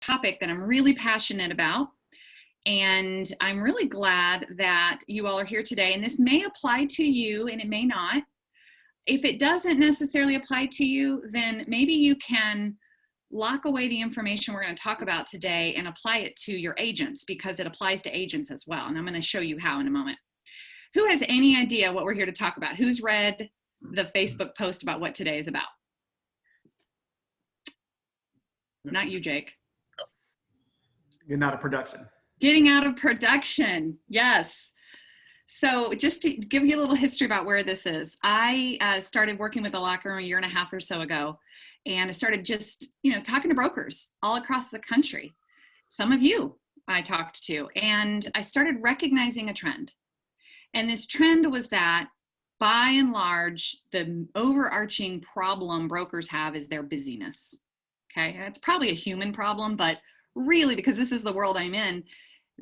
topic that I'm really passionate about. And I'm really glad that you all are here today. And this may apply to you and it may not. If it doesn't necessarily apply to you, then maybe you can lock away the information we're going to talk about today and apply it to your agents, because it applies to agents as well. And I'm going to show you how in a moment. Who has any idea what we're here to talk about? Who's read the Facebook post about what today is about? Not you, Jake. Getting out of production. Getting out of production. Yes. So just to give you a little history about where this is, I started working with the locker room a year and a half or so ago. And I started just, talking to brokers all across the country. Some of you I talked to, and I started recognizing a trend. And this trend was that by and large, the overarching problem brokers have is their busyness. Okay. And it's probably a human problem, but really, because this is the world I'm in,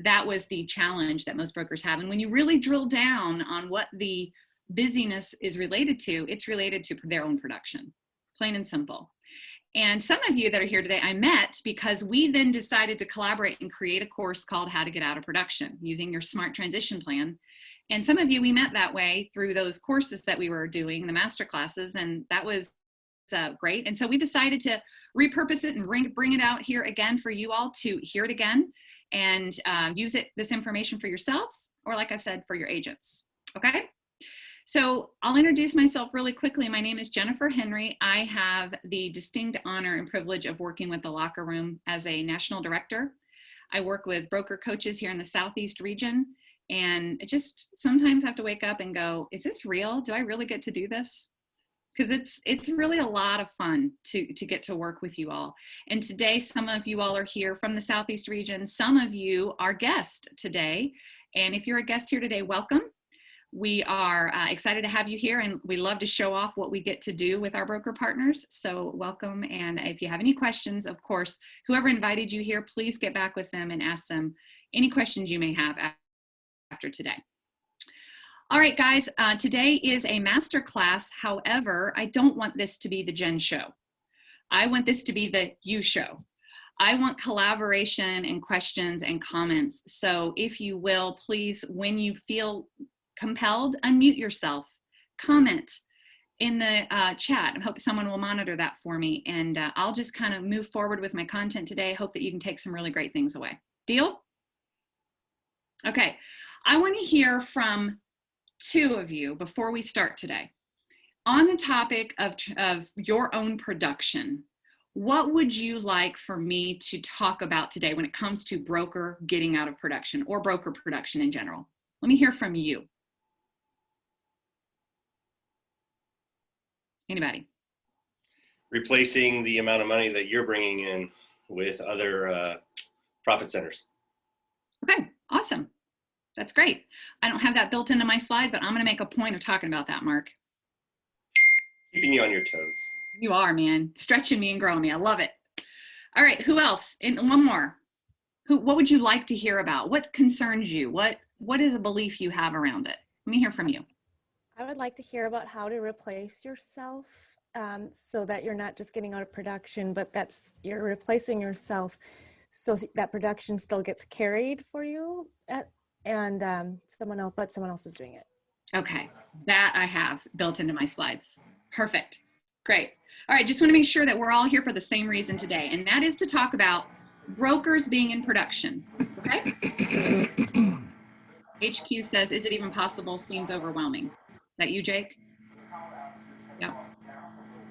that was the challenge that most brokers have. And when you really drill down on what the busyness is related to, it's related to their own production, plain and simple. And some of you that are here today, I met because we then decided to collaborate and create a course called How to Get Out of Production using your SMART transition plan. And some of you, we met that way through those courses that we were doing, the Masterclasses, and that was great. And so we decided to repurpose it and bring it out here again for you all to hear it again and use this information for yourselves, or like I said, for your agents. Okay. So I'll introduce myself really quickly. My name is Jennifer Henry. I have the distinct honor and privilege of working with the Locker Room as a national director. I work with broker coaches here in the Southeast region, and I just sometimes have to wake up and go, is this real? Do I really get to do this? Because it's really a lot of fun to get to work with you all. And today, some of you all are here from the Southeast region. Some of you are guests today. And if you're a guest here today, welcome. We are excited to have you here, and we love to show off what we get to do with our broker partners. So welcome. And if you have any questions, of course, whoever invited you here, please get back with them and ask them any questions you may have after today. All right, guys, today is a masterclass. However, I don't want this to be the Jen show. I want this to be the you show. I want collaboration and questions and comments. So if you will, please, when you feel compelled, unmute yourself, comment in the chat. I hope someone will monitor that for me. And I'll just kind of move forward with my content today. Hope that you can take some really great things away. Deal? Okay, I want to hear from two of you before we start today. On the topic of your own production, what would you like for me to talk about today when it comes to broker getting out of production or broker production in general? Let me hear from you. Anybody? Replacing the amount of money that you're bringing in with other profit centers. Okay, awesome. That's great. I don't have that built into my slides, but I'm going to make a point of talking about that, Mark. Keeping you on your toes. You are, man. Stretching me and growing me. I love it. All right, who else? And one more. What would you like to hear about? What concerns you? What is a belief you have around it? Let me hear from you. I would like to hear about how to replace yourself so that you're not just getting out of production, but you're replacing yourself so that production still gets carried for you and someone else is doing it. Okay, that I have built into my slides. Perfect. Great. All right, just want to make sure that we're all here for the same reason today, and that is to talk about brokers being in production. Okay? HQ says, is it even possible? Seems overwhelming. Is that you, Jake? Yeah.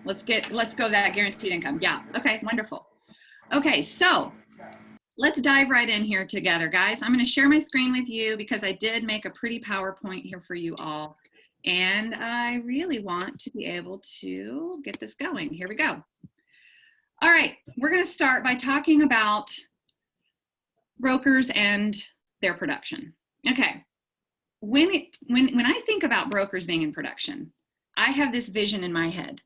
Let's go that guaranteed income. Yeah. Okay, wonderful. Okay, so let's dive right in here together, guys. I'm going to share my screen with you because I did make a pretty PowerPoint here for you all. And I really want to be able to get this going. Here we go. All right, we're going to start by talking about brokers and their production. Okay, when I think about brokers being in production, I have this vision in my head.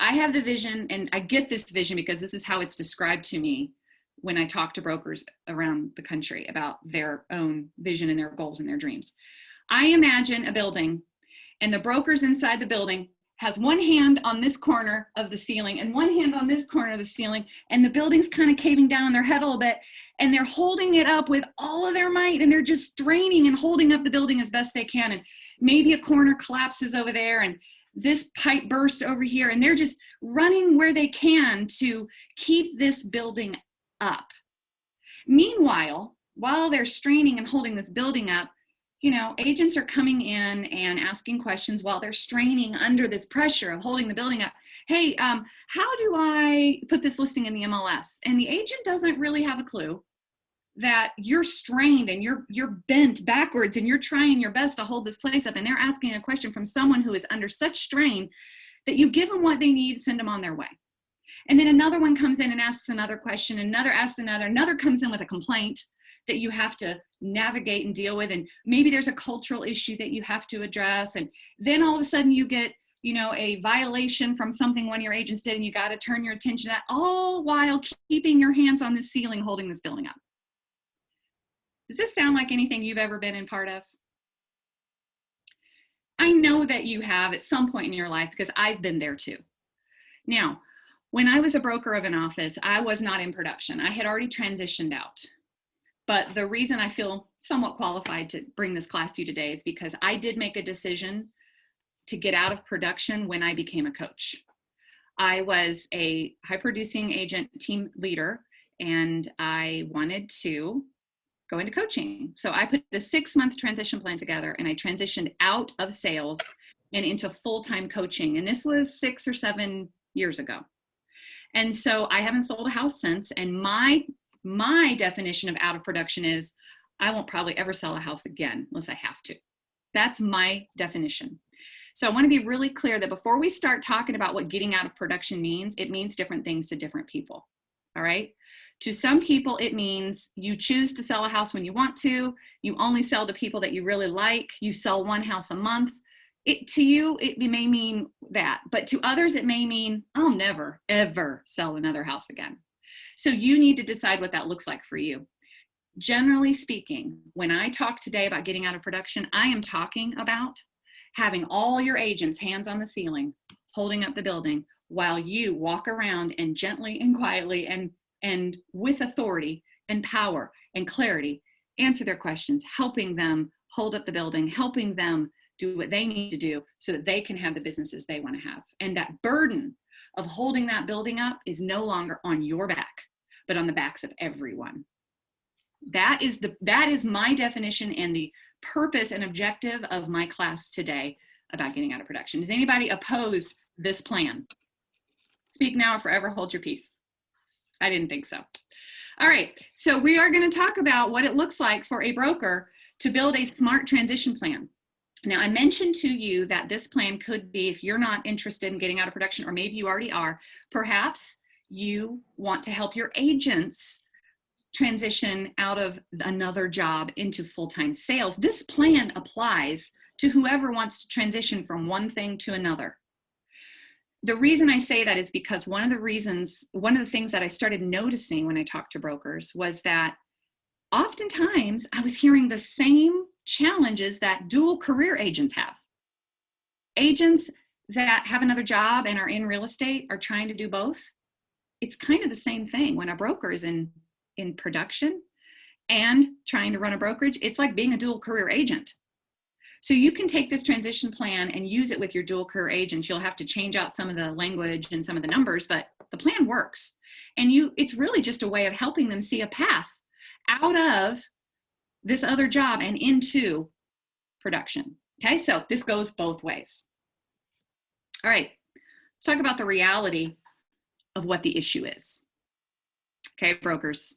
I have the vision, and I get this vision because this is how it's described to me when I talk to brokers around the country about their own vision and their goals and their dreams. I imagine a building, and the brokers inside the building has one hand on this corner of the ceiling and one hand on this corner of the ceiling, and the building's kind of caving down on their head a little bit, and they're holding it up with all of their might, and they're just straining and holding up the building as best they can. And maybe a corner collapses over there, and this pipe burst over here, and they're just running where they can to keep this building up. Meanwhile, while they're straining and holding this building up, agents are coming in and asking questions while they're straining under this pressure of holding the building up. Hey, how do I put this listing in the MLS? And the agent doesn't really have a clue that you're strained and you're bent backwards and you're trying your best to hold this place up. And they're asking a question from someone who is under such strain that you give them what they need, send them on their way. And then another one comes in and asks another question, another asks another comes in with a complaint that you have to navigate and deal with. And maybe there's a cultural issue that you have to address. And then all of a sudden you get, a violation from something one of your agents did, and you got to turn your attention to that, all while keeping your hands on the ceiling, holding this building up. Does this sound like anything you've ever been in part of? I know that you have at some point in your life, because I've been there too. Now, when I was a broker of an office, I was not in production. I had already transitioned out. But the reason I feel somewhat qualified to bring this class to you today is because I did make a decision to get out of production when I became a coach. I was a high producing agent team leader, and I wanted to go into coaching. So I put a 6-month transition plan together, and I transitioned out of sales and into full-time coaching. And this was 6 or 7 years ago. And so I haven't sold a house since. And my definition of out of production is I won't probably ever sell a house again unless I have to. That's my definition. So I want to be really clear that before we start talking about what getting out of production means, it means different things to different people. All right. To some people, it means you choose to sell a house when you want to. You only sell to people that you really like. You sell one house a month. To you, it may mean that. But to others, it may mean I'll never, ever sell another house again. So you need to decide what that looks like for you. Generally speaking, when I talk today about getting out of production, I am talking about having all your agents hands on the ceiling, holding up the building while you walk around and gently and quietly and with authority and power and clarity, answer their questions, helping them hold up the building, helping them do what they need to do so that they can have the businesses they want to have. And that burden of holding that building up is no longer on your back, but on the backs of everyone. That is my definition and the purpose and objective of my class today about getting out of production. Does anybody oppose this plan? Speak now or forever hold your peace. I didn't think so. All right, so we are going to talk about what it looks like for a broker to build a smart transition plan. Now, I mentioned to you that this plan could be, if you're not interested in getting out of production, or maybe you already are, perhaps you want to help your agents transition out of another job into full-time sales. This plan applies to whoever wants to transition from one thing to another. The reason I say that is because one of the things that I started noticing when I talked to brokers was that oftentimes I was hearing the same challenges that dual career agents have. Agents that have another job and are in real estate are trying to do both. It's kind of the same thing when a broker is in production and trying to run a brokerage. It's like being a dual career agent. So you can take this transition plan and use it with your dual career agents. You'll have to change out some of the language and some of the numbers, but the plan works. And it's really just a way of helping them see a path out of this other job and into production. Okay, so this goes both ways. All right, let's talk about the reality of what the issue is. Okay, brokers.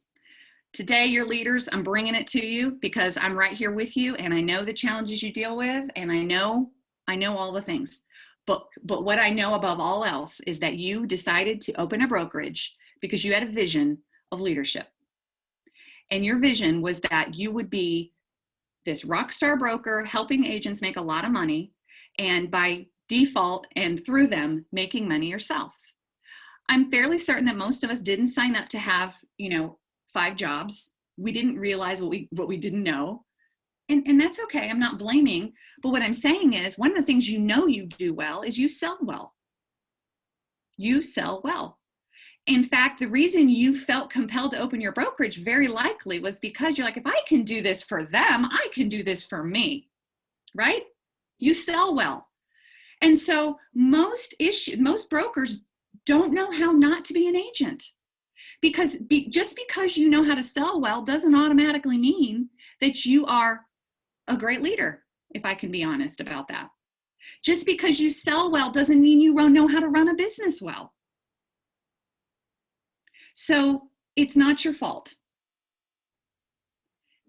Today, your leaders, I'm bringing it to you because I'm right here with you, and I know the challenges you deal with, and I know all the things. But what I know above all else is that you decided to open a brokerage because you had a vision of leadership. And your vision was that you would be this rock star broker helping agents make a lot of money, and by default and through them, making money yourself. I'm fairly certain that most of us didn't sign up to have, 5 jobs. We didn't realize what we didn't know. And that's okay. I'm not blaming. But what I'm saying is one of the things you know you do well is you sell well. You sell well. In fact, the reason you felt compelled to open your brokerage very likely was because you're like, if I can do this for them, I can do this for me, right? You sell well. And so most brokers don't know how not to be an agent, because just because you know how to sell well doesn't automatically mean that you are a great leader, if I can be honest about that. Just because you sell well doesn't mean you know how to run a business well. So it's not your fault.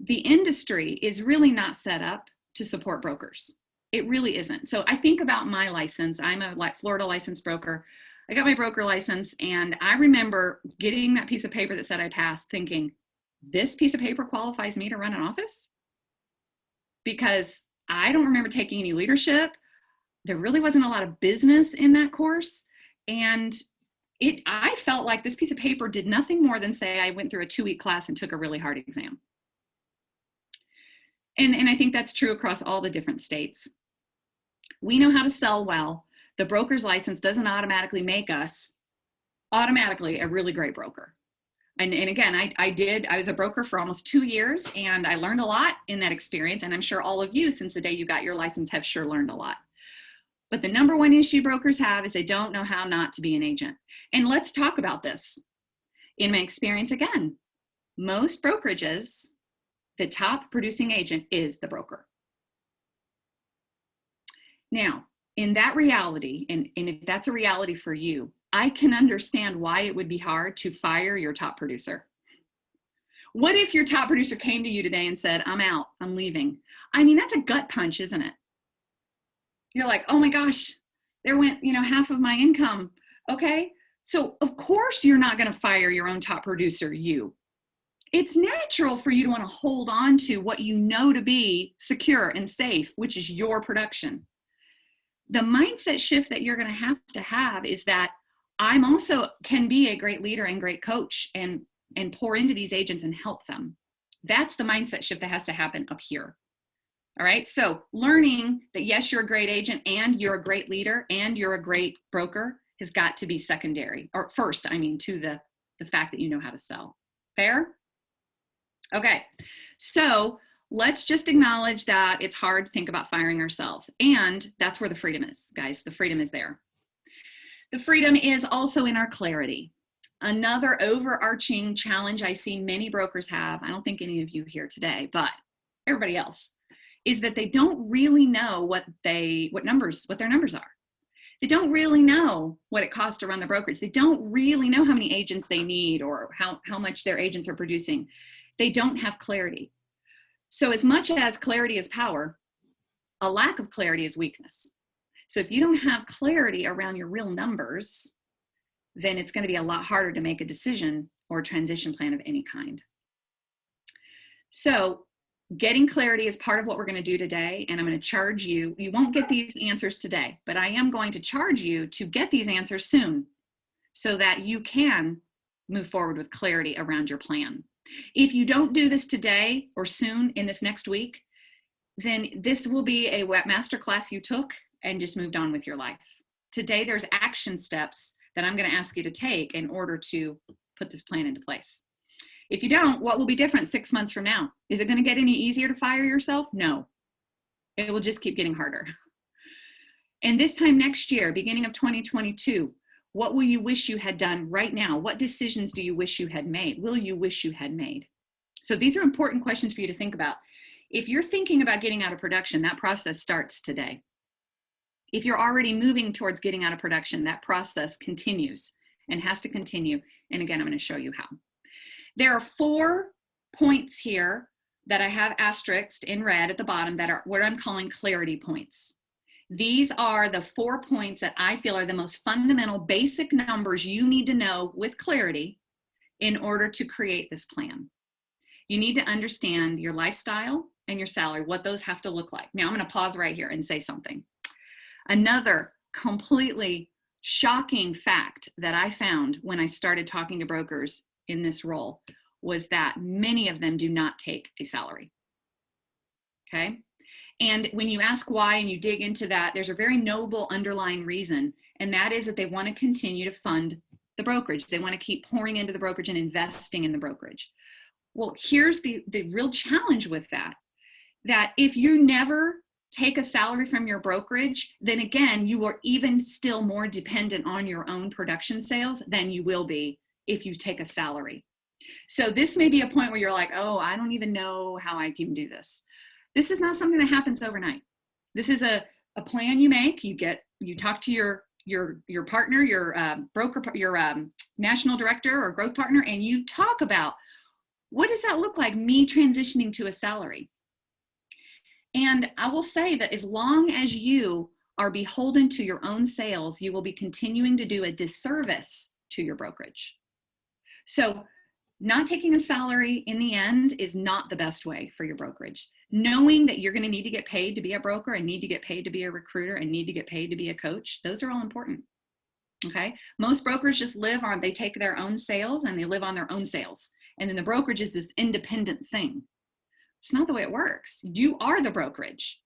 The industry is really not set up to support brokers. It really isn't. So I think about my license. I'm a Florida licensed broker. I got my broker license, and I remember getting that piece of paper that said I passed, thinking, this piece of paper qualifies me to run an office? Because I don't remember taking any leadership. There really wasn't a lot of business in that course. And I felt like this piece of paper did nothing more than say I went through a 2-week class and took a really hard exam. And I think that's true across all the different states. We know how to sell well. The broker's license doesn't automatically make us automatically a really great broker. And again, I was a broker for almost 2 years, and I learned a lot in that experience. And I'm sure all of you, since the day you got your license, have sure learned a lot. But the number one issue brokers have is they don't know how not to be an agent. And let's talk about this. In my experience, again, most brokerages, the top producing agent is the broker. Now, in that reality, and if that's a reality for you, I can understand why it would be hard to fire your top producer. What if your top producer came to you today and said, I'm out, I'm leaving? I mean, that's a gut punch, isn't it? You're like, oh my gosh, there went, half of my income. Okay. So of course you're not going to fire your own top producer, you. It's natural for you to want to hold on to what you know to be secure and safe, which is your production. The mindset shift that you're going to have is that I'm also can be a great leader and great coach and pour into these agents and help them. That's the mindset shift that has to happen up here. All right. So learning that, yes, you're a great agent and you're a great leader and you're a great broker has got to be secondary, or first, to the fact that you know how to sell. Fair? Okay. So let's just acknowledge that it's hard to think about firing ourselves. And that's where the freedom is, guys. The freedom is there. The freedom is also in our clarity. Another overarching challenge I see many brokers have, I don't think any of you here today, but everybody else, is that they don't really know what their numbers are. They don't really know what it costs to run the brokerage. They don't really know how many agents they need or how much their agents are producing. They don't have clarity. So as much as clarity is power, a lack of clarity is weakness. So if you don't have clarity around your real numbers, then it's going to be a lot harder to make a decision or a transition plan of any kind. So getting clarity is part of what we're going to do today, and I'm going to charge you. You won't get these answers today, but I am going to charge you to get these answers soon so that you can move forward with clarity around your plan. If you don't do this today or soon in this next week, then this will be a masterclass you took and just moved on with your life. Today, there's action steps that I'm going to ask you to take in order to put this plan into place. If you don't, what will be different 6 months from now? Is it going to get any easier to fire yourself? No. It will just keep getting harder. And this time next year, beginning of 2022, what will you wish you had done right now? What decisions do you wish you had made? Will you wish you had made? So these are important questions for you to think about. If you're thinking about getting out of production, that process starts today. If you're already moving towards getting out of production, that process continues and has to continue. And again, I'm going to show you how. There are 4 points here that I have asterisked in red at the bottom that are what I'm calling clarity points. These are the 4 points that I feel are the most fundamental basic numbers you need to know with clarity in order to create this plan. You need to understand your lifestyle and your salary, what those have to look like. Now I'm going to pause right here and say something. Another completely shocking fact that I found when I started talking to brokers in this role was that many of them do not take a salary. okay? And when you ask why and you dig into that, there's a very noble underlying reason, and that is that they want to continue to fund the brokerage. They want to keep pouring into the brokerage and investing in the brokerage. Well, here's the real challenge with that, that if you never take a salary from your brokerage, then again, you are even still more dependent on your own production sales than you will be if you take a salary. So this may be a point where you're like, oh, I don't even know how I can do this. This is not something that happens overnight. This is a plan you make. You talk to your partner, your broker, your national director or growth partner, and you talk about, what does that look like, me transitioning to a salary? And I will say that as long as you are beholden to your own sales, you will be continuing to do a disservice to your brokerage. So not taking a salary in the end is not the best way for your brokerage. Knowing that you're going to need to get paid to be a broker and need to get paid to be a recruiter and need to get paid to be a coach, those are all important. Okay. Most brokers just they take their own sales and they live on their own sales. And then the brokerage is this independent thing. It's not the way it works. You are the brokerage.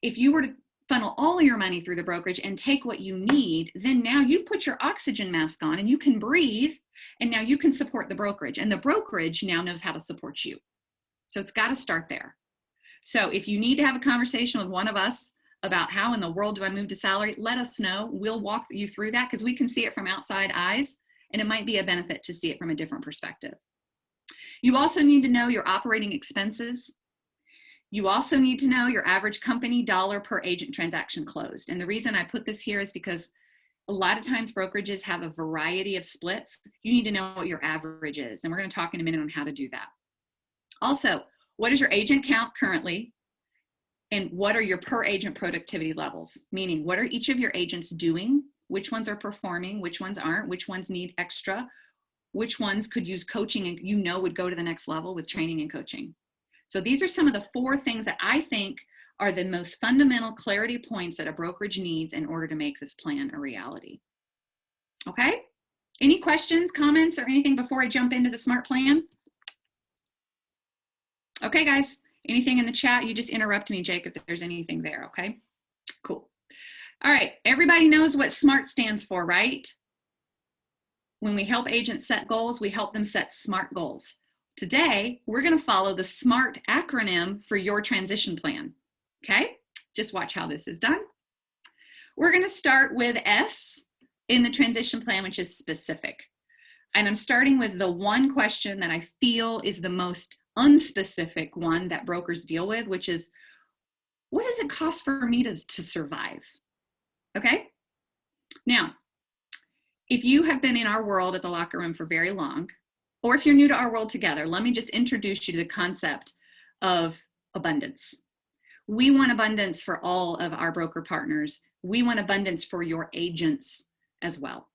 If you were to funnel all of your money through the brokerage and take what you need, then now you put your oxygen mask on and you can breathe, and now you can support the brokerage, and the brokerage now knows how to support you. So it's got to start there. So if you need to have a conversation with one of us about how in the world do I move to salary, let us know. We'll walk you through that because we can see it from outside eyes, and it might be a benefit to see it from a different perspective. You also need to know your operating expenses. You also need to know your average company dollar per agent transaction closed. And the reason I put this here is because a lot of times brokerages have a variety of splits. You need to know what your average is. And we're going to talk in a minute on how to do that. Also, what is your agent count currently? And what are your per agent productivity levels? Meaning, what are each of your agents doing? Which ones are performing? Which ones aren't? Which ones need extra? Which ones could use coaching and would go to the next level with training and coaching? So these are some of the 4 things that I think are the most fundamental clarity points that a brokerage needs in order to make this plan a reality. Okay? Any questions, comments, or anything before I jump into the SMART plan? Okay, guys. Anything in the chat? You just interrupt me, Jake, if there's anything there, okay? Cool. All right. Everybody knows what SMART stands for, right? When we help agents set goals, we help them set SMART goals. Today, we're going to follow the SMART acronym for your transition plan. Okay? Just watch how this is done. We're going to start with S in the transition plan, which is specific. And I'm starting with the one question that I feel is the most unspecific one that brokers deal with, which is, what does it cost for me to survive? Okay? Now, if you have been in our world at the Locker Room for very long, or if you're new to our world together, let me just introduce you to the concept of abundance. We want abundance for all of our broker partners. We want abundance for your agents as well.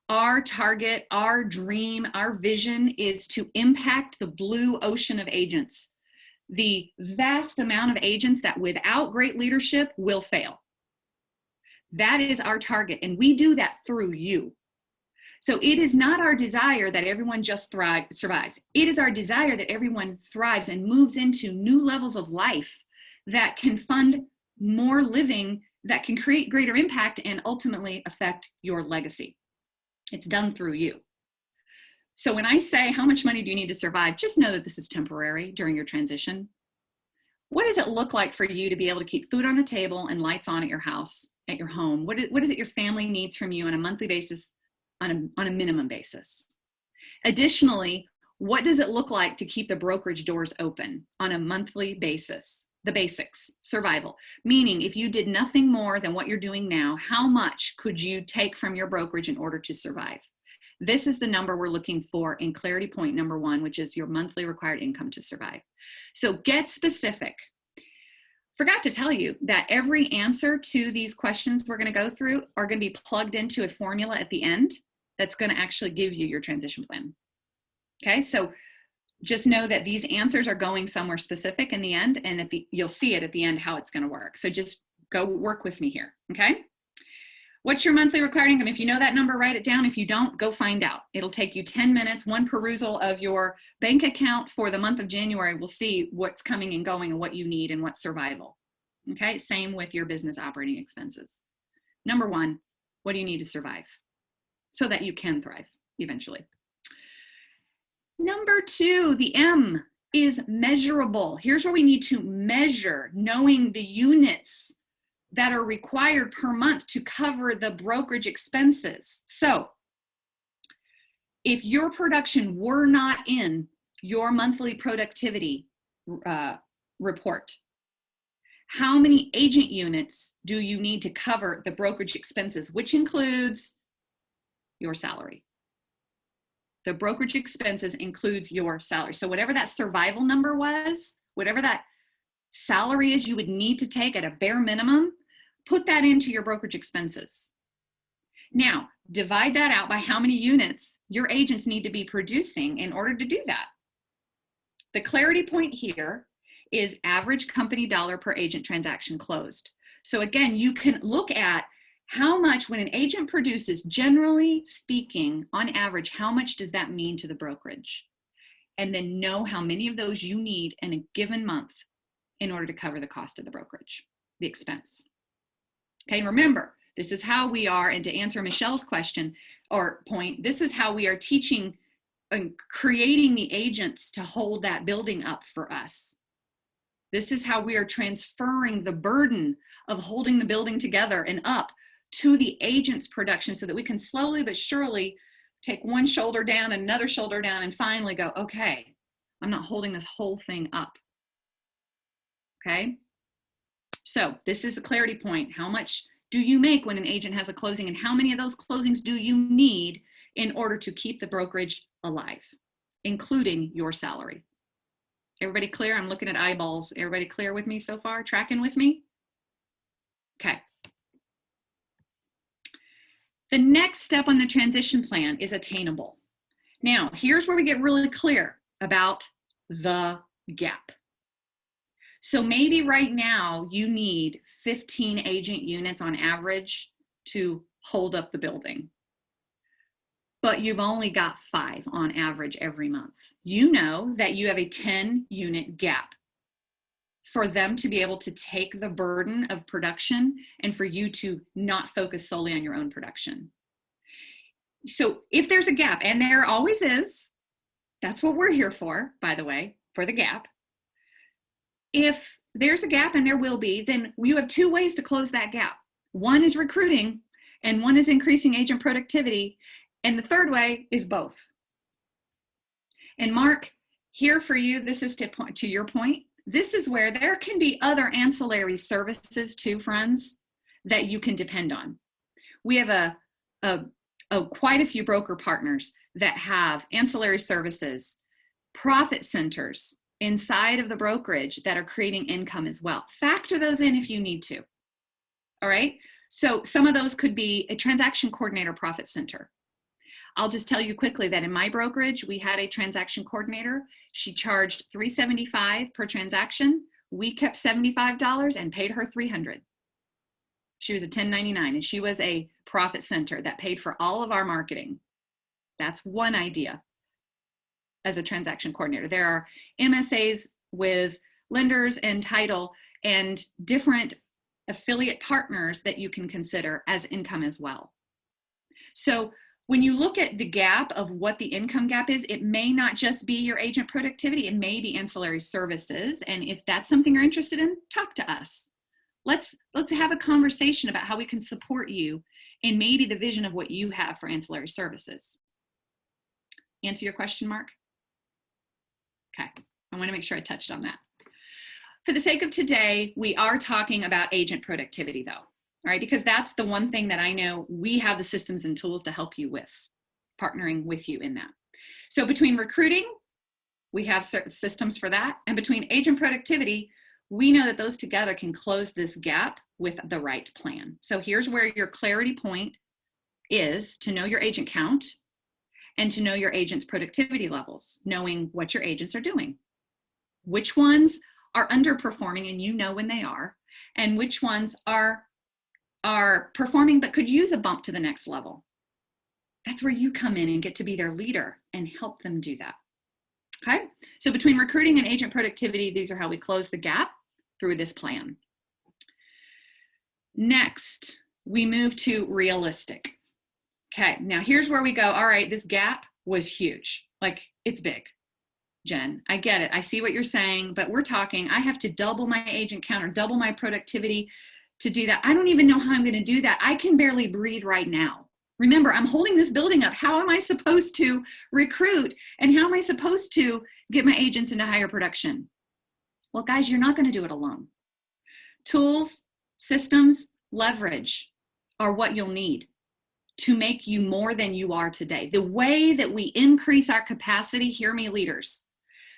Our target, our dream, our vision is to impact the blue ocean of agents, the vast amount of agents that without great leadership will fail. That is our target, and we do that through you. So it is not our desire that everyone just survives. It is our desire that everyone thrives and moves into new levels of life that can fund more living, that can create greater impact and ultimately affect your legacy. It's done through you. So when I say, how much money do you need to survive? Just know that this is temporary during your transition. What does it look like for you to be able to keep food on the table and lights on at your house, at your home? What is it your family needs from you on a monthly basis, on a minimum basis? Additionally, what does it look like to keep the brokerage doors open on a monthly basis? The basics, survival. Meaning, if you did nothing more than what you're doing now, how much could you take from your brokerage in order to survive? This is the number we're looking for in clarity point number 1, which is your monthly required income to survive. So get specific. Forgot to tell you that every answer to these questions we're going to go through are going to be plugged into a formula at the end that's going to actually give you your transition plan. Okay, so just know that these answers are going somewhere specific in the end, and you'll see it at the end how it's going to work. So just go work with me here, okay? What's your monthly required income? If you know that number, write it down. If you don't, go find out. It'll take you 10 minutes. One perusal of your bank account for the month of January will see what's coming and going and what you need and what's survival. Okay, same with your business operating expenses. Number one, what do you need to survive so that you can thrive eventually? Number two, the M is measurable. Here's where we need to measure, knowing the units that are required per month to cover the brokerage expenses. So if your production were not in your monthly productivity report, how many agent units do you need to cover the brokerage expenses, which includes your salary? The brokerage expenses includes your salary. So whatever that survival number was, whatever that salary is you would need to take at a bare minimum, put that into your brokerage expenses. Now, divide that out by how many units your agents need to be producing in order to do that. The clarity point here is average company dollar per agent transaction closed. So again, you can look at how much, when an agent produces, generally speaking, on average, how much does that mean to the brokerage? And then know how many of those you need in a given month in order to cover the cost of the brokerage, the expense. Okay, and remember, this is how we are, and to answer Michelle's question or point, this is how we are teaching and creating the agents to hold that building up for us. This is how we are transferring the burden of holding the building together and up to the agent's production so that we can slowly but surely take one shoulder down, another shoulder down, and finally go, okay, I'm not holding this whole thing up. Okay? So this is a clarity point. How much do you make when an agent has a closing, and how many of those closings do you need in order to keep the brokerage alive, including your salary? Everybody clear? I'm looking at eyeballs. Everybody clear with me so far? Tracking with me? Okay. The next step on the transition plan is attainable. Now, here's where we get really clear about the gap. So maybe right now you need 15 agent units on average to hold up the building, but you've only got 5 on average every month. You know that you have a 10 unit gap for them to be able to take the burden of production and for you to not focus solely on your own production. So if there's a gap, and there always is, that's what we're here for, by the way, for the gap. If there's a gap, and there will be, then you have 2 ways to close that gap. One is recruiting, and one is increasing agent productivity. And the third way is both. And Mark, here for you, this is to your point. This is where there can be other ancillary services too, friends, that you can depend on. We have quite a few broker partners that have ancillary services, profit centers inside of the brokerage that are creating income as well. Factor those in if you need to. All right. So some of those could be a transaction coordinator profit center. I'll just tell you quickly that in my brokerage, we had a transaction coordinator. She charged $375 per transaction. We kept $75 and paid her $300. She was a 1099, and she was a profit center that paid for all of our marketing. That's one idea as a transaction coordinator. There are MSAs with lenders and title and different affiliate partners that you can consider as income as well. So when you look at the gap of what the income gap is, it may not just be your agent productivity, it may be ancillary services. And if that's something you're interested in, talk to us. Let's have a conversation about how we can support you in maybe the vision of what you have for ancillary services. Answer your question, Mark? Okay, I want to make sure I touched on that. For the sake of today, we are talking about agent productivity though. All right, because that's the one thing that I know we have the systems and tools to help you with, partnering with you in that. So between recruiting, we have certain systems for that. And between agent productivity, we know that those together can close this gap with the right plan. So here's where your clarity point is to know your agent count and to know your agent's productivity levels, knowing what your agents are doing, which ones are underperforming and you know when they are, and which ones are are performing but could use a bump to the next level. That's where you come in and get to be their leader and help them do that. Okay, so between recruiting and agent productivity, these are how we close the gap through this plan. Next, we move to realistic. Okay, now here's where we go. All right, this gap was huge. Like, it's big. Jen, I get it. I see what you're saying, but we're talking, I have to double my agent count or double my productivity to do that. I don't even know how I'm going to do that. I can barely breathe right now. Remember, I'm holding this building up. How am I supposed to recruit? And how am I supposed to get my agents into higher production? Well, guys, you're not going to do it alone. Tools, systems, leverage are what you'll need to make you more than you are today. The way that we increase our capacity, hear me, leaders,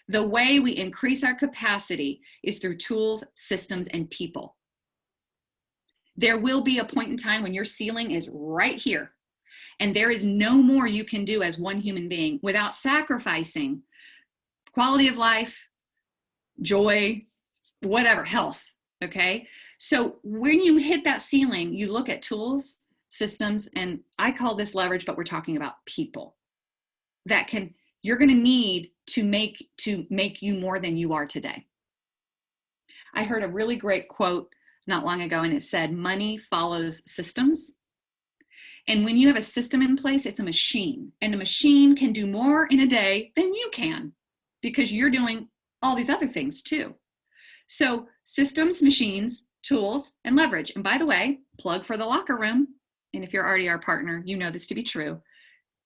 the way we increase our capacity is through tools, systems, and people. There will be a point in time when your ceiling is right here, and there is no more you can do as one human being without sacrificing quality of life, joy, whatever, health, okay? So when you hit that ceiling, you look at tools, systems, and I call this leverage, but we're talking about people that you're going to need to make you more than you are today. I heard a really great quote not long ago, and it said, money follows systems. And when you have a system in place, it's a machine, and a machine can do more in a day than you can because you're doing all these other things too. So systems, machines, tools, and leverage. And by the way, plug for the locker room. And if you're already our partner, you know this to be true.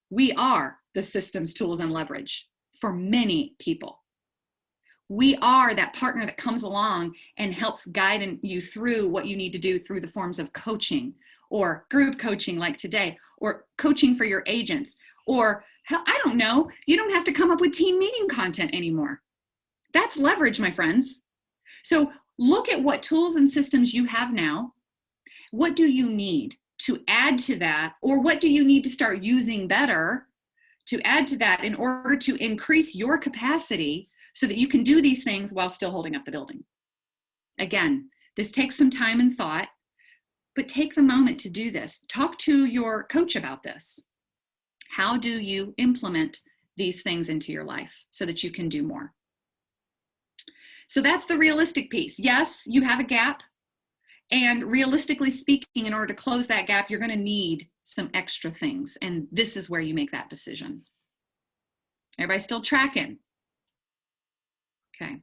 We are the systems, tools, and leverage for many people. We are that partner that comes along and helps guide you through what you need to do through the forms of coaching or group coaching like today, or coaching for your agents, or hell, I don't know, you don't have to come up with team meeting content anymore. That's leverage, my friends. So look at what tools and systems you have now. What do you need to add to that? Or what do you need to start using better to add to that in order to increase your capacity so that you can do these things while still holding up the building? Again, this takes some time and thought, but take the moment to do this. Talk to your coach about this. How do you implement these things into your life so that you can do more? So that's the realistic piece. Yes, you have a gap. And realistically speaking, in order to close that gap, you're going to need some extra things. And this is where you make that decision. Everybody still tracking? Okay.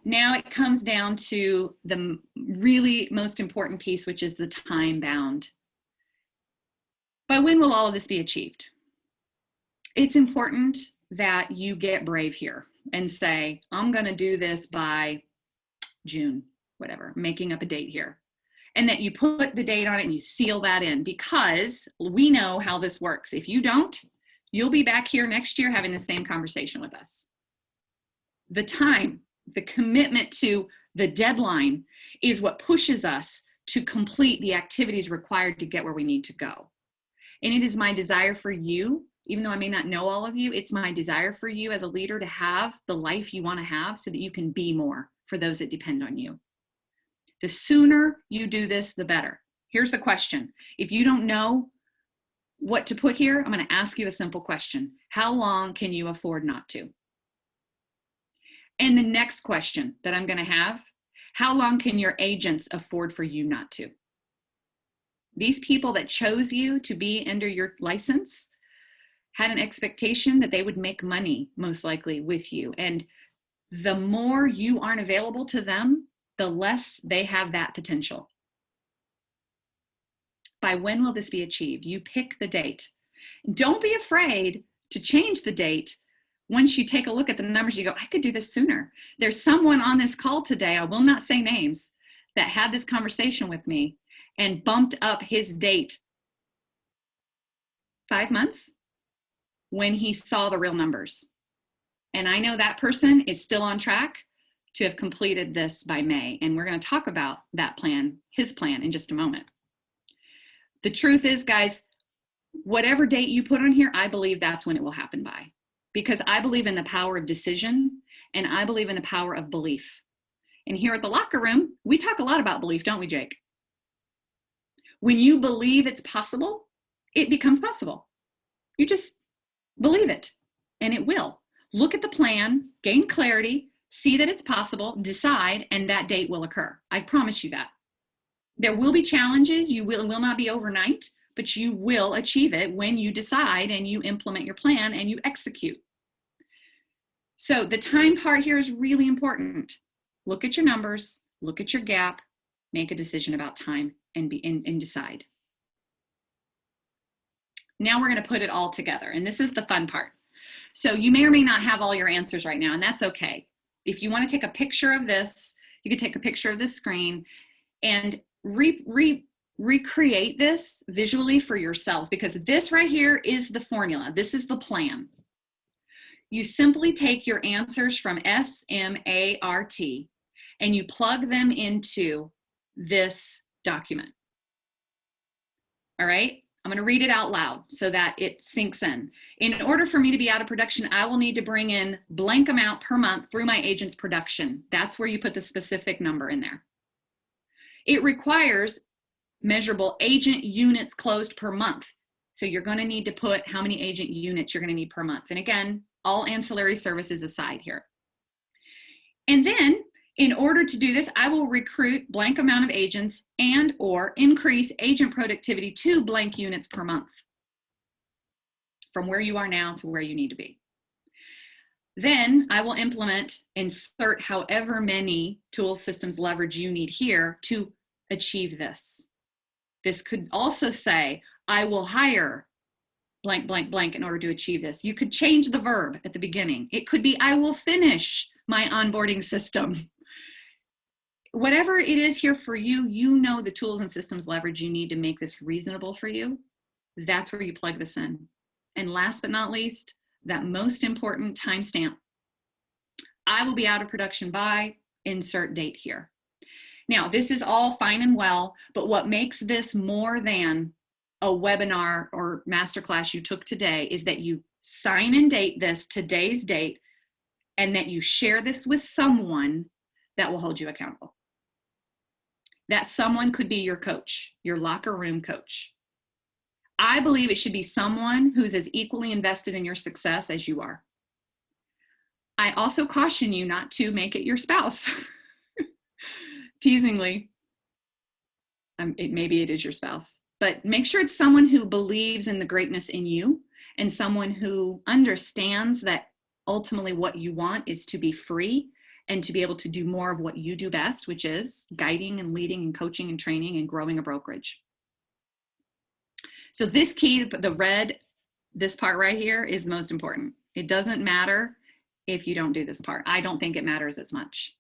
Now it comes down to the really most important piece, which is the time bound. By when will all of this be achieved? It's important that you get brave here and say, I'm going to do this by June, whatever, making up a date here. And that you put the date on it and you seal that in, because we know how this works. If you don't, you'll be back here next year having the same conversation with us. The time, the commitment to the deadline is what pushes us to complete the activities required to get where we need to go. And it is my desire for you, even though I may not know all of you, it's my desire for you as a leader to have the life you want to have so that you can be more for those that depend on you. The sooner you do this, the better. Here's the question. If you don't know what to put here, I'm going to ask you a simple question. How long can you afford not to? And the next question that I'm going to have, how long can your agents afford for you not to? These people that chose you to be under your license had an expectation that they would make money, most likely, with you. And the more you aren't available to them, the less they have that potential. By when will this be achieved? You pick the date. Don't be afraid to change the date. Once you take a look at the numbers, you go, I could do this sooner. There's someone on this call today, I will not say names, that had this conversation with me and bumped up his date 5 months when he saw the real numbers. And I know that person is still on track to have completed this by May. And we're going to talk about that plan, his plan, in just a moment. The truth is, guys, whatever date you put on here, I believe that's when it will happen by. Because I believe in the power of decision, and I believe in the power of belief. And here at the locker room, we talk a lot about belief, don't we, Jake? When you believe it's possible, it becomes possible. You just believe it, and it will. Look at the plan, gain clarity, see that it's possible, decide, and that date will occur. I promise you that. There will be challenges. You will not be overnight, but you will achieve it when you decide and you implement your plan and you execute. So the time part here is really important. Look at your numbers, look at your gap, make a decision about time, and decide. Now we're going to put it all together, and this is the fun part. So you may or may not have all your answers right now, and that's okay. If you want to take a picture of this, you can take a picture of this screen and recreate this visually for yourselves, because this right here is the formula. This is the plan. You simply take your answers from SMART and you plug them into this document. All right? I'm going to read it out loud so that it sinks in. In order for me to be out of production, I will need to bring in blank amount per month through my agent's production. That's where you put the specific number in there. It requires measurable agent units closed per month. So you're going to need to put how many agent units you're going to need per month. And again, all ancillary services aside here. And then in order to do this, I will recruit blank amount of agents and or increase agent productivity to blank units per month from where you are now to where you need to be. Then I will insert however many tools, systems, leverage you need here to achieve this. This could also say, I will hire blank, blank, blank in order to achieve this. You could change the verb at the beginning. It could be, I will finish my onboarding system. Whatever it is here for you, you know the tools and systems leverage you need to make this reasonable for you. That's where you plug this in. And last but not least, that most important timestamp. I will be out of production by insert date here. Now, this is all fine and well, but what makes this more than a webinar or masterclass you took today is that you sign and date this today's date and that you share this with someone that will hold you accountable. That someone could be your coach, your locker room coach. I believe it should be someone who's as equally invested in your success as you are. I also caution you not to make it your spouse. Teasingly, maybe it is your spouse, but make sure it's someone who believes in the greatness in you and someone who understands that ultimately what you want is to be free and to be able to do more of what you do best, which is guiding and leading and coaching and training and growing a brokerage. So this key, the red, this part right here is most important. It doesn't matter if you don't do this part. I don't think it matters as much.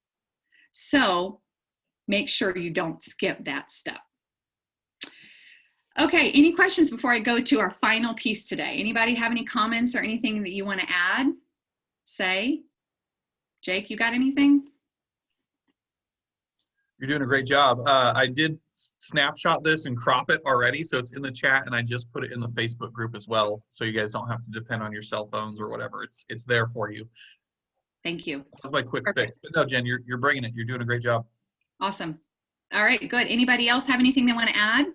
So make sure you don't skip that step. Okay, any questions before I go to our final piece today? Anybody have any comments or anything that you want to add? Say. Jake, you got anything? You're doing a great job. I did snapshot this and crop it already, so it's in the chat, and I just put it in the Facebook group as well, so you guys don't have to depend on your cell phones or whatever. It's there for you. Thank you. That was my quick Perfect. fix. But no, Jen, you're bringing it. You're doing a great job. Awesome. All right, good. Anybody else have anything they want to add?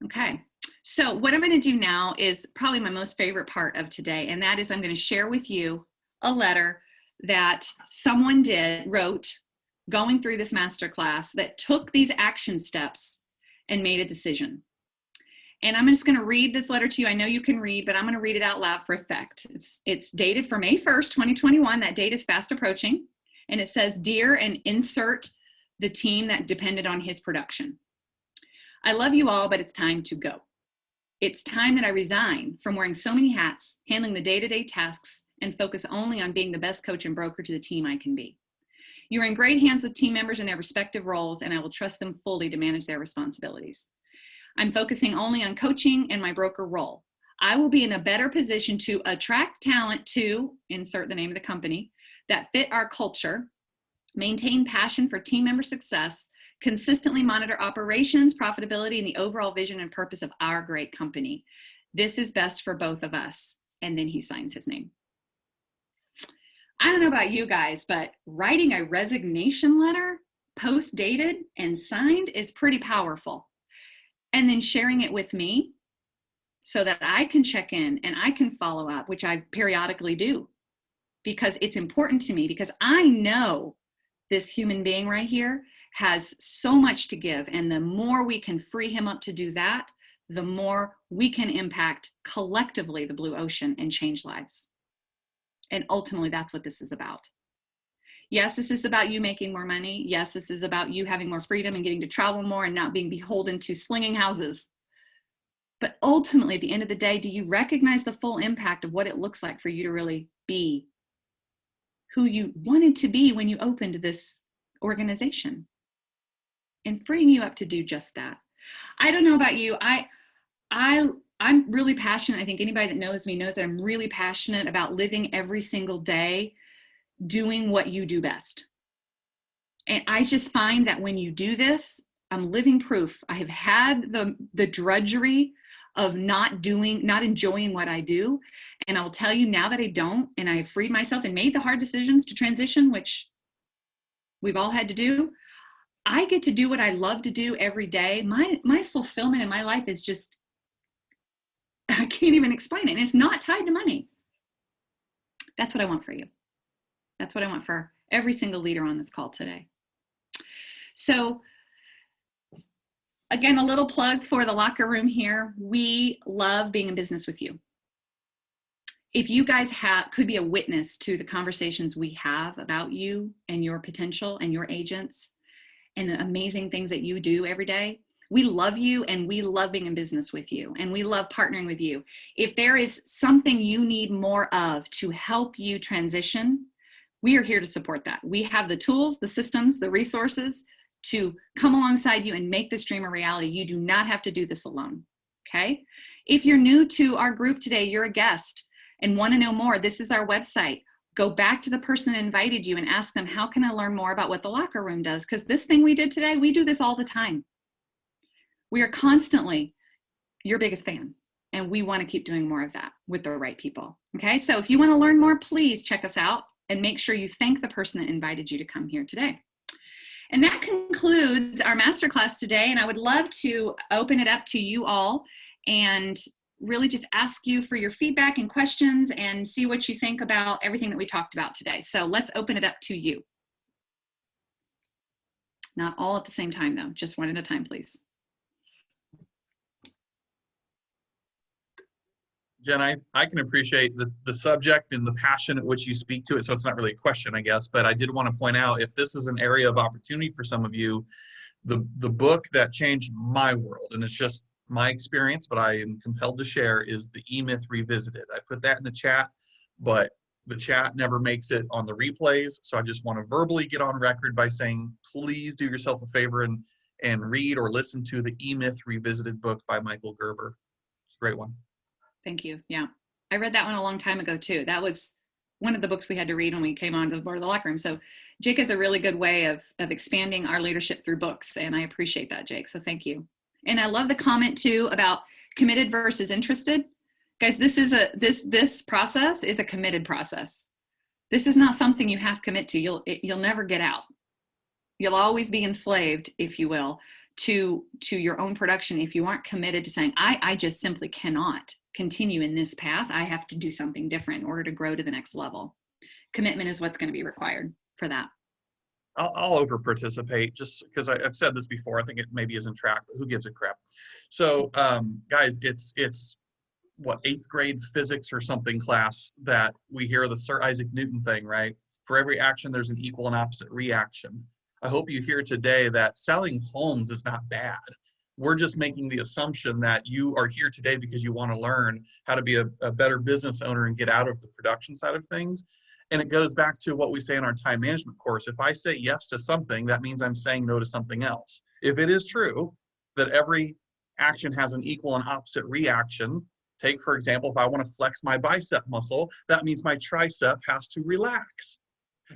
Okay. So what I'm going to do now is probably my most favorite part of today, and that is I'm going to share with you a letter that someone wrote going through this masterclass that took these action steps and made a decision. And I'm just going to read this letter to you. I know you can read, but I'm going to read it out loud for effect. It's dated for May 1st, 2021. That date is fast approaching. And it says, "Dear," and insert the team that depended on his production. "I love you all, but it's time to go. It's time that I resign from wearing so many hats, handling the day-to-day tasks, and focus only on being the best coach and broker to the team I can be. You're in great hands with team members in their respective roles, and I will trust them fully to manage their responsibilities. I'm focusing only on coaching and my broker role. I will be in a better position to attract talent to," insert the name of the company, "that fit our culture, maintain passion for team member success, consistently monitor operations, profitability, and the overall vision and purpose of our great company. This is best for both of us." And then he signs his name. I don't know about you guys, but writing a resignation letter post dated and signed is pretty powerful. And then sharing it with me so that I can check in and I can follow up, which I periodically do, because it's important to me, because I know this human being right here has so much to give. And the more we can free him up to do that, the more we can impact collectively the blue ocean and change lives. And ultimately, that's what this is about. Yes, this is about you making more money. Yes, this is about you having more freedom and getting to travel more and not being beholden to slinging houses. But ultimately, at the end of the day, do you recognize the full impact of what it looks like for you to really be who you wanted to be when you opened this organization, and freeing you up to do just that? I don't know about you. I'm really passionate. I think anybody that knows me knows that I'm really passionate about living every single day doing what you do best. And I just find that when you do this, I'm living proof. I have had the drudgery of not enjoying what I do. And I'll tell you now that I don't, and I've freed myself and made the hard decisions to transition, which we've all had to do. I get to do what I love to do every day. My fulfillment in my life is just, I can't even explain it. And it's not tied to money. That's what I want for you. That's what I want for every single leader on this call today. So again, a little plug for the locker room here. We love being in business with you. If you guys could be a witness to the conversations we have about you and your potential and your agents and the amazing things that you do every day, we love you and we love being in business with you and we love partnering with you. If there is something you need more of to help you transition, we are here to support that. We have the tools, the systems, the resources to come alongside you and make this dream a reality. You do not have to do this alone, okay? If you're new to our group today, you're a guest and want to know more, this is our website. Go back to the person that invited you and ask them, how can I learn more about what the locker room does? Because this thing we did today, we do this all the time. We are constantly your biggest fan, and we want to keep doing more of that with the right people, okay? So if you want to learn more, please check us out and make sure you thank the person that invited you to come here today. And that concludes our masterclass today. And I would love to open it up to you all and really just ask you for your feedback and questions and see what you think about everything that we talked about today. So let's open it up to you. Not all at the same time though, just one at a time, please. Jen, I can appreciate the subject and the passion at which you speak to it. So it's not really a question, I guess, but I did want to point out, if this is an area of opportunity for some of you, the book that changed my world, and it's just my experience, but I am compelled to share, is The E-Myth Revisited. I put that in the chat, but the chat never makes it on the replays. So I just want to verbally get on record by saying, please do yourself a favor and read or listen to the E-Myth Revisited book by Michael Gerber. It's a great one. Thank you. Yeah. I read that one a long time ago too. That was one of the books we had to read when we came on to the board of the locker room. So Jake has a really good way of expanding our leadership through books. And I appreciate that, Jake. So thank you. And I love the comment too about committed versus interested. Guys, this process is a committed process. This is not something you have to commit to. You'll never get out. You'll always be enslaved, if you will, to your own production if you aren't committed to saying, I just simply cannot continue in this path. I have to do something different in order to grow to the next level. Commitment is what's going to be required for that. I'll over participate just because I've said this before. I think it maybe isn't track, but who gives a crap? So guys, it's what, 8th grade physics or something class that we hear the Sir Isaac Newton thing, right? For every action, there's an equal and opposite reaction. I hope you hear today that selling homes is not bad. We're just making the assumption that you are here today because you want to learn how to be a better business owner and get out of the production side of things. And it goes back to what we say in our time management course. If I say yes to something, that means I'm saying no to something else. If it is true that every action has an equal and opposite reaction, take, for example, if I want to flex my bicep muscle, that means my tricep has to relax.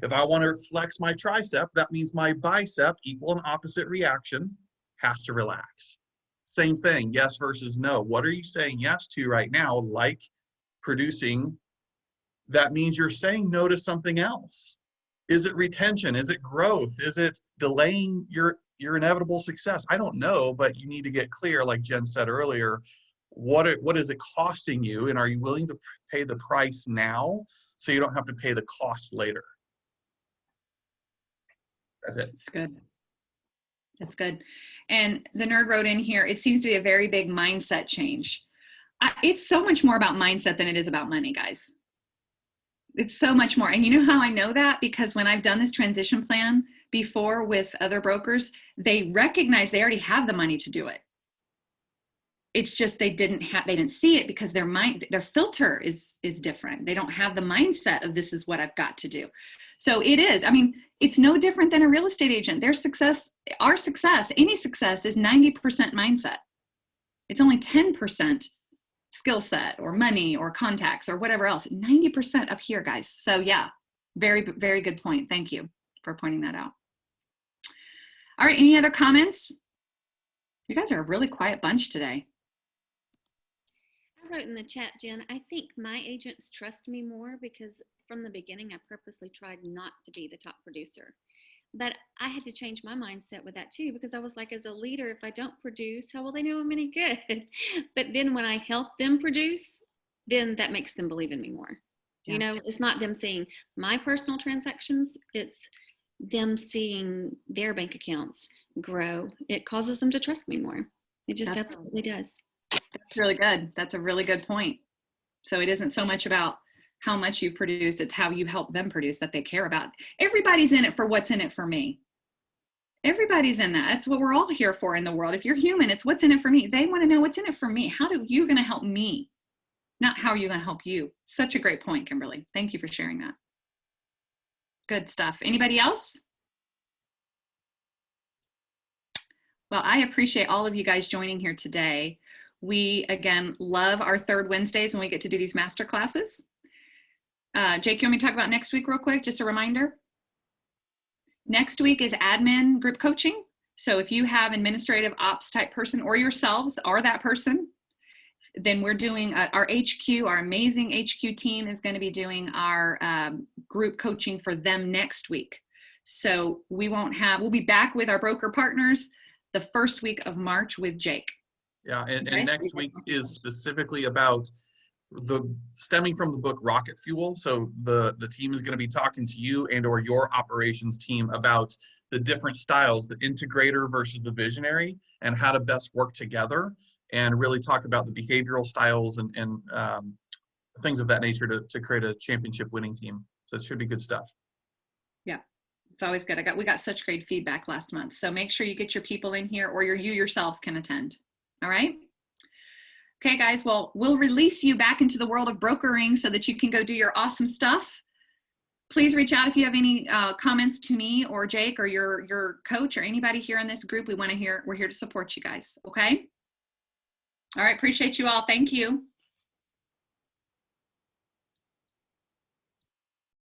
If I want to flex my tricep, that means my bicep, equal and opposite reaction, has to relax. Same thing, yes versus no. What are you saying yes to right now, like producing? That means you're saying no to something else. Is it retention? Is it growth? Is it delaying your inevitable success? I don't know, but you need to get clear, like Jen said earlier, what is it costing you, and are you willing to pay the price now so you don't have to pay the cost later? That's it. It's good. That's good. And the nerd wrote in here, it seems to be a very big mindset change. It's so much more about mindset than it is about money, guys. It's so much more. And you know how I know that? Because when I've done this transition plan before with other brokers, they recognize they already have the money to do it. It's just they didn't see it because their filter is different. They don't have the mindset of this is what I've got to do. So it is, I mean, it's no different than a real estate agent. Their success, our success, any success is 90% mindset. It's only 10% skill set or money or contacts or whatever else. 90% up here, guys. So yeah, very, very good point. Thank you for pointing that out. All right, any other comments? You guys are a really quiet bunch today. I wrote in the chat, Jen, I think my agents trust me more because from the beginning, I purposely tried not to be the top producer. But I had to change my mindset with that too, because I was like, as a leader, if I don't produce, how will they know I'm any good? But then when I help them produce, then that makes them believe in me more. Yeah. You know, it's not them seeing my personal transactions, it's them seeing their bank accounts grow. It causes them to trust me more. It just absolutely does. That's really good. That's a really good point. So it isn't so much about how much you've produced, it's how you help them produce that they care about. Everybody's in it for what's in it for me. Everybody's in that. That's what we're all here for in the world. If you're human, it's what's in it for me. They want to know what's in it for me. How are you going to help me? Not how are you going to help you. Such a great point, Kimberly. Thank you for sharing that. Good stuff. Anybody else? Well, I appreciate all of you guys joining here today. We, again, love our third Wednesdays when we get to do these master classes. Jake, you want me to talk about next week real quick? Just a reminder. Next week is admin group coaching. So if you have administrative ops type person or yourselves are that person, then we're doing our HQ, our amazing HQ team is going to be doing our group coaching for them next week. So we'll be back with our broker partners the first week of March with Jake. Yeah, and Okay. next week is specifically about stemming from the book Rocket Fuel. So the team is going to be talking to you and or your operations team about the different styles, the integrator versus the visionary, and how to best work together, and really talk about the behavioral styles and things of that nature to create a championship winning team. So it should be good stuff. Yeah, it's always good. We got such great feedback last month. So make sure you get your people in here, or you yourselves can attend. All right. Okay, guys, well, we'll release you back into the world of brokering so that you can go do your awesome stuff. Please reach out if you have any comments to me or Jake or your coach or anybody here in this group. We're here to support you guys, okay? All right, appreciate you all. Thank you.